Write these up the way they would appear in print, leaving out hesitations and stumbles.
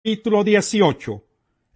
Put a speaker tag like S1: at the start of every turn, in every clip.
S1: Capítulo 18.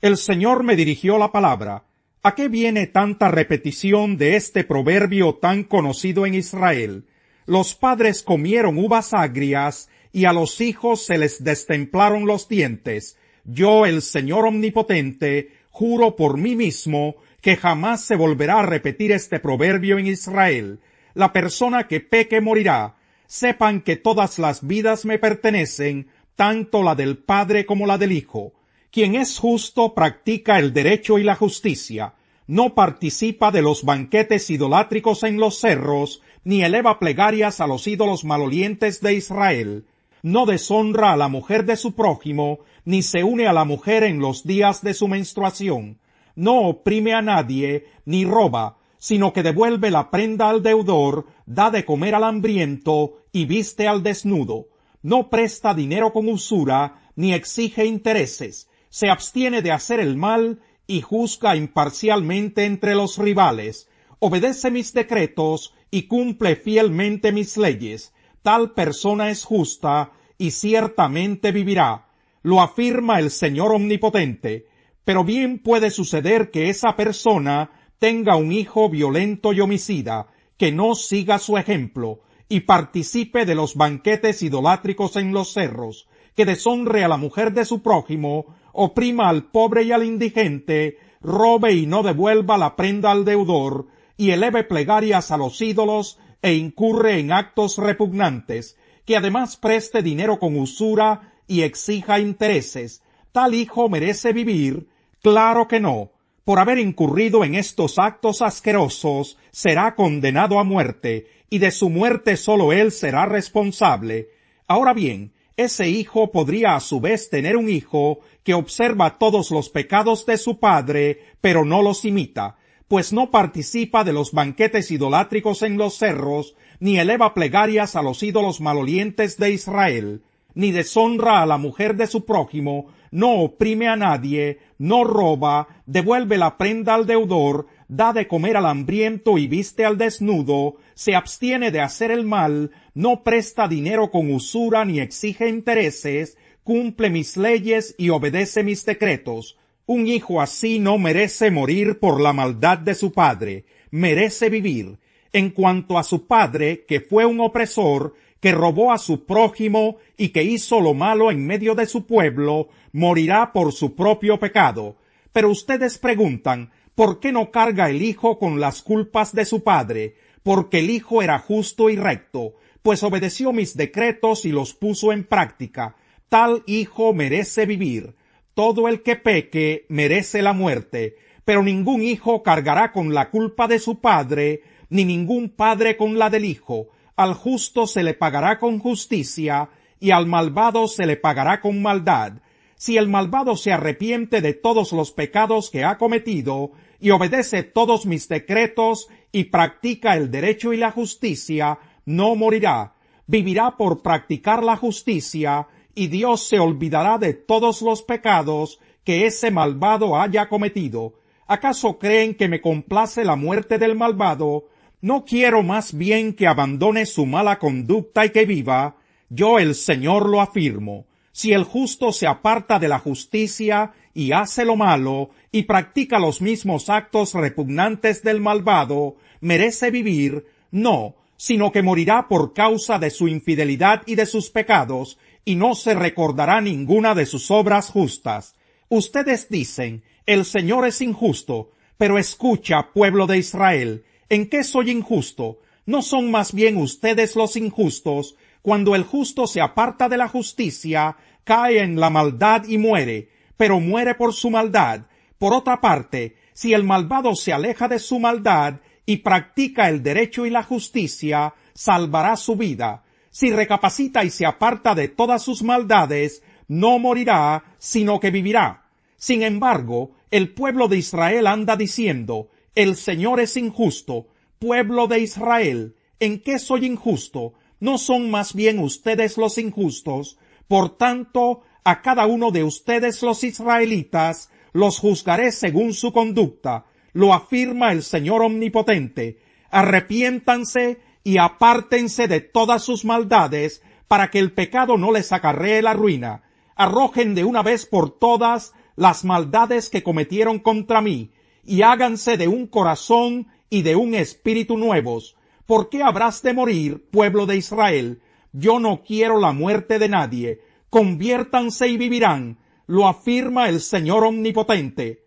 S1: El Señor me dirigió la palabra. ¿A qué viene tanta repetición de este proverbio tan conocido en Israel? Los padres comieron uvas agrias y a los hijos se les destemplaron los dientes. Yo, el Señor Omnipotente, juro por mí mismo que jamás se volverá a repetir este proverbio en Israel. La persona que peque morirá. Sepan que todas las vidas me pertenecen, tanto la del Padre como la del Hijo. Quien es justo practica el derecho y la justicia, no participa de los banquetes idolátricos en los cerros, ni eleva plegarias a los ídolos malolientes de Israel. No deshonra a la mujer de su prójimo, ni se une a la mujer en los días de su menstruación. No oprime a nadie, ni roba, sino que devuelve la prenda al deudor, da de comer al hambriento, y viste al desnudo. No presta dinero con usura, ni exige intereses, se abstiene de hacer el mal, y juzga imparcialmente entre los rivales. Obedece mis decretos, y cumple fielmente mis leyes. Tal persona es justa, y ciertamente vivirá. Lo afirma el Señor Omnipotente. Pero bien puede suceder que esa persona tenga un hijo violento y homicida, que no siga su ejemplo, y participe de los banquetes idolátricos en los cerros, que deshonre a la mujer de su prójimo, oprima al pobre y al indigente, robe y no devuelva la prenda al deudor, y eleve plegarias a los ídolos, e incurre en actos repugnantes, que además preste dinero con usura y exija intereses. ¿Tal hijo merece vivir? Claro que no. Por haber incurrido en estos actos asquerosos, será condenado a muerte, y de su muerte sólo él será responsable. Ahora bien, ese hijo podría a su vez tener un hijo que observa todos los pecados de su padre, pero no los imita, pues no participa de los banquetes idolátricos en los cerros, ni eleva plegarias a los ídolos malolientes de Israel, ni deshonra a la mujer de su prójimo, no oprime a nadie, no roba, devuelve la prenda al deudor, da de comer al hambriento y viste al desnudo, se abstiene de hacer el mal, no presta dinero con usura ni exige intereses, cumple mis leyes y obedece mis decretos. Un hijo así no merece morir por la maldad de su padre, merece vivir. En cuanto a su padre, que fue un opresor, que robó a su prójimo y que hizo lo malo en medio de su pueblo, morirá por su propio pecado. Pero ustedes preguntan, ¿por qué no carga el hijo con las culpas de su padre? Porque el hijo era justo y recto, pues obedeció mis decretos y los puso en práctica. Tal hijo merece vivir. Todo el que peque merece la muerte, pero ningún hijo cargará con la culpa de su padre, ni ningún padre con la del hijo. Al justo se le pagará con justicia, y al malvado se le pagará con maldad. Si el malvado se arrepiente de todos los pecados que ha cometido, y obedece todos mis decretos, y practica el derecho y la justicia, no morirá. Vivirá por practicar la justicia, y Dios se olvidará de todos los pecados que ese malvado haya cometido. ¿Acaso creen que me complace la muerte del malvado? ¿No quiero más bien que abandone su mala conducta y que viva? Yo, el Señor, lo afirmo. Si el justo se aparta de la justicia y hace lo malo, y practica los mismos actos repugnantes del malvado, ¿merece vivir? No, sino que morirá por causa de su infidelidad y de sus pecados, y no se recordará ninguna de sus obras justas. Ustedes dicen, el Señor es injusto, pero escucha, pueblo de Israel, ¿en qué soy injusto? ¿No son más bien ustedes los injustos? Cuando el justo se aparta de la justicia, cae en la maldad y muere, pero muere por su maldad. Por otra parte, si el malvado se aleja de su maldad y practica el derecho y la justicia, salvará su vida. Si recapacita y se aparta de todas sus maldades, no morirá, sino que vivirá. Sin embargo, el pueblo de Israel anda diciendo, el Señor es injusto. Pueblo de Israel, ¿en qué soy injusto? ¿No son más bien ustedes los injustos? Por tanto, a cada uno de ustedes los israelitas los juzgaré según su conducta. Lo afirma el Señor Omnipotente. Arrepiéntanse y apártense de todas sus maldades, para que el pecado no les acarree la ruina. arrojen de una vez por todas las maldades que cometieron contra mí, y háganse de un corazón y de un espíritu nuevos. ¿Por qué habrás de morir, pueblo de Israel? Yo no quiero la muerte de nadie. Conviértanse y vivirán, lo afirma el Señor Omnipotente.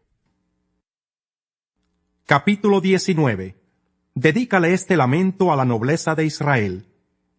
S1: Capítulo 19. Dedícale este lamento a la nobleza de Israel.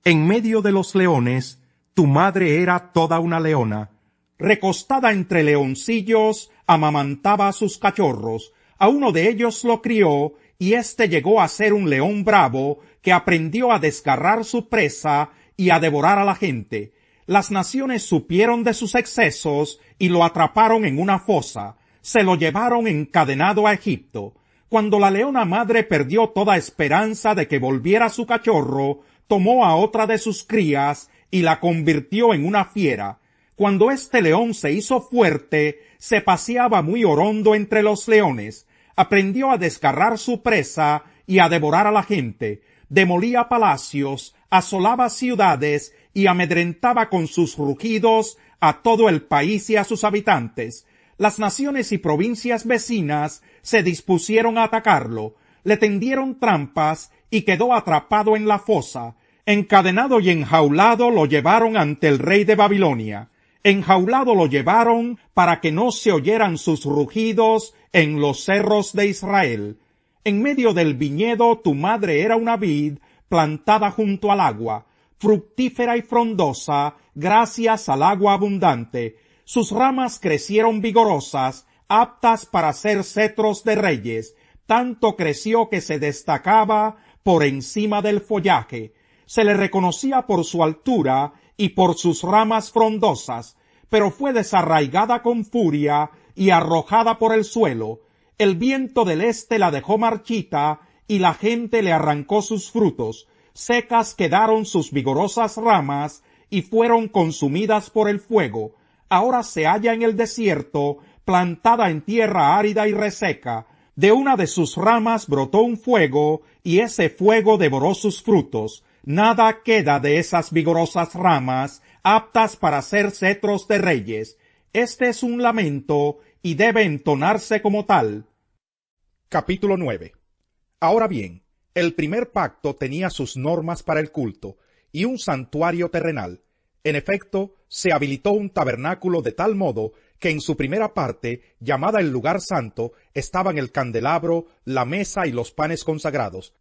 S1: En medio de los leones, tu madre era toda una leona. Recostada entre leoncillos, amamantaba a sus cachorros. A uno de ellos lo crió, y éste llegó a ser un león bravo, que aprendió a desgarrar su presa y a devorar a la gente. Las naciones supieron de sus excesos y lo atraparon en una fosa. Se lo llevaron encadenado a Egipto. Cuando la leona madre perdió toda esperanza de que volviera su cachorro, tomó a otra de sus crías y la convirtió en una fiera. Cuando este león se hizo fuerte, se paseaba muy orondo entre los leones. Aprendió a desgarrar su presa y a devorar a la gente. Demolía palacios, asolaba ciudades y amedrentaba con sus rugidos a todo el país y a sus habitantes. Las naciones y provincias vecinas se dispusieron a atacarlo, le tendieron trampas y quedó atrapado en la fosa. Encadenado y enjaulado lo llevaron ante el rey de Babilonia. Enjaulado lo llevaron para que no se oyeran sus rugidos en los cerros de Israel. En medio del viñedo tu madre era una vid plantada junto al agua, fructífera y frondosa gracias al agua abundante. Sus ramas crecieron vigorosas, aptas para ser cetros de reyes. Tanto creció que se destacaba por encima del follaje. Se le reconocía por su altura y por sus ramas frondosas, pero fue desarraigada con furia y arrojada por el suelo. El viento del este la dejó marchita y la gente le arrancó sus frutos. Secas quedaron sus vigorosas ramas y fueron consumidas por el fuego. Ahora se halla en el desierto, plantada en tierra árida y reseca. De una de sus ramas brotó un fuego, y ese fuego devoró sus frutos. Nada queda de esas vigorosas ramas, aptas para ser cetros de reyes. Este es un lamento, y debe entonarse como tal. Capítulo 9. Ahora bien, el primer pacto tenía sus normas para el culto, y un santuario terrenal. En efecto, se habilitó un tabernáculo de tal modo que en su primera parte, llamada el lugar santo, estaban el candelabro, la mesa y los panes consagrados.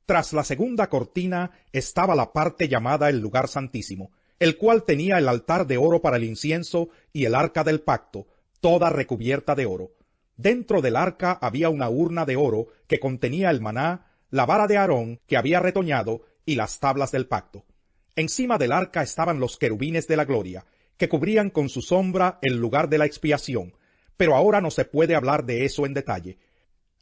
S1: Tras la segunda cortina estaba la parte llamada el lugar santísimo, el cual tenía el altar de oro para el incienso y el arca del pacto, toda recubierta de oro. Dentro del arca había una urna de oro que contenía el maná, la vara de Aarón que había retoñado y las tablas del pacto. Encima del arca estaban los querubines de la gloria, que cubrían con su sombra el lugar de la expiación, pero ahora no se puede hablar de eso en detalle.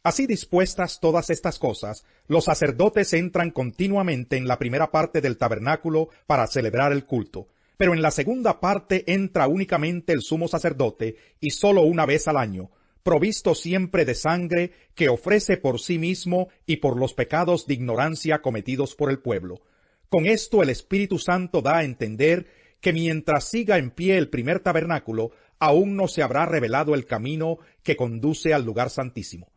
S1: Así dispuestas todas estas cosas, los sacerdotes entran continuamente en la primera parte del tabernáculo para celebrar el culto, pero en la segunda parte entra únicamente el sumo sacerdote y sólo una vez al año, provisto siempre de sangre que ofrece por sí mismo y por los pecados de ignorancia cometidos por el pueblo. Con esto el Espíritu Santo da a entender que mientras siga en pie el primer tabernáculo, aún no se habrá revelado el camino que conduce al lugar santísimo.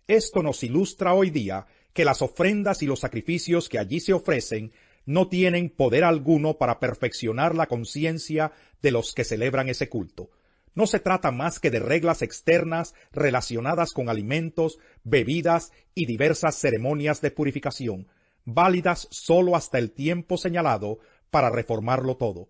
S1: Esto nos ilustra hoy día que las ofrendas y los sacrificios que allí se ofrecen no tienen poder alguno para perfeccionar la conciencia de los que celebran ese culto. No se trata más que de reglas externas relacionadas con alimentos, bebidas y diversas ceremonias de purificación, válidas sólo hasta el tiempo señalado para reformarlo todo.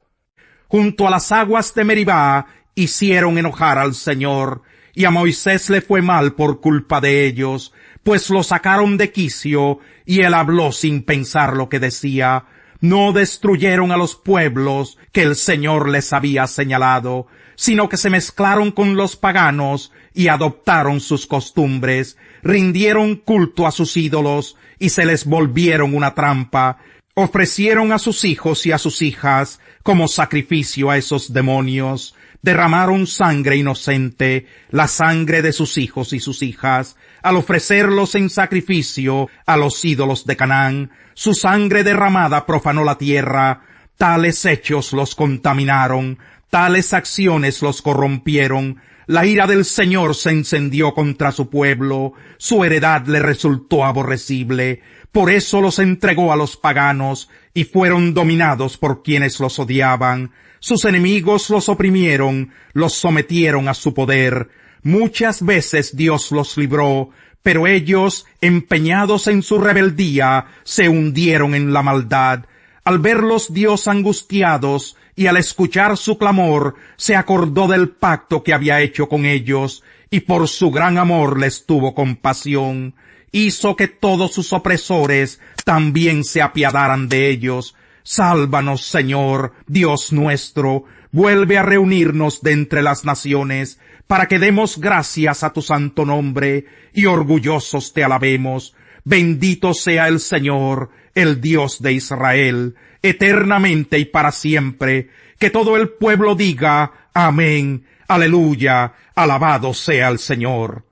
S1: Junto a las aguas de Meribá hicieron enojar al Señor, y a Moisés le fue mal por culpa de ellos, pues lo sacaron de quicio, y él habló sin pensar lo que decía. No destruyeron a los pueblos que el Señor les había señalado, sino que se mezclaron con los paganos y adoptaron sus costumbres, rindieron culto a sus ídolos y se les volvieron una trampa. Ofrecieron a sus hijos y a sus hijas como sacrificio a esos demonios. Derramaron sangre inocente, la sangre de sus hijos y sus hijas, al ofrecerlos en sacrificio a los ídolos de Canaán. Su sangre derramada profanó la tierra. Tales hechos los contaminaron. Tales acciones los corrompieron. La ira del Señor se encendió contra su pueblo. Su heredad le resultó aborrecible. Por eso los entregó a los paganos, y fueron dominados por quienes los odiaban. Sus enemigos los oprimieron, los sometieron a su poder. Muchas veces Dios los libró, pero ellos, empeñados en su rebeldía, se hundieron en la maldad. Al verlos Dios angustiados, y al escuchar su clamor, se acordó del pacto que había hecho con ellos, y por su gran amor les tuvo compasión. Hizo que todos sus opresores también se apiadaran de ellos. Sálvanos, Señor, Dios nuestro, vuelve a reunirnos de entre las naciones, para que demos gracias a tu santo nombre, y orgullosos te alabemos. Bendito sea el Señor, el Dios de Israel, eternamente y para siempre. Que todo el pueblo diga, amén, aleluya, alabado sea el Señor.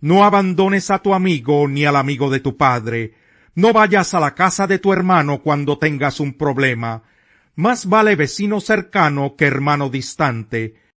S1: No abandones a tu amigo ni al amigo de tu padre. No vayas a la casa de tu hermano cuando tengas un problema. Más vale vecino cercano que hermano distante.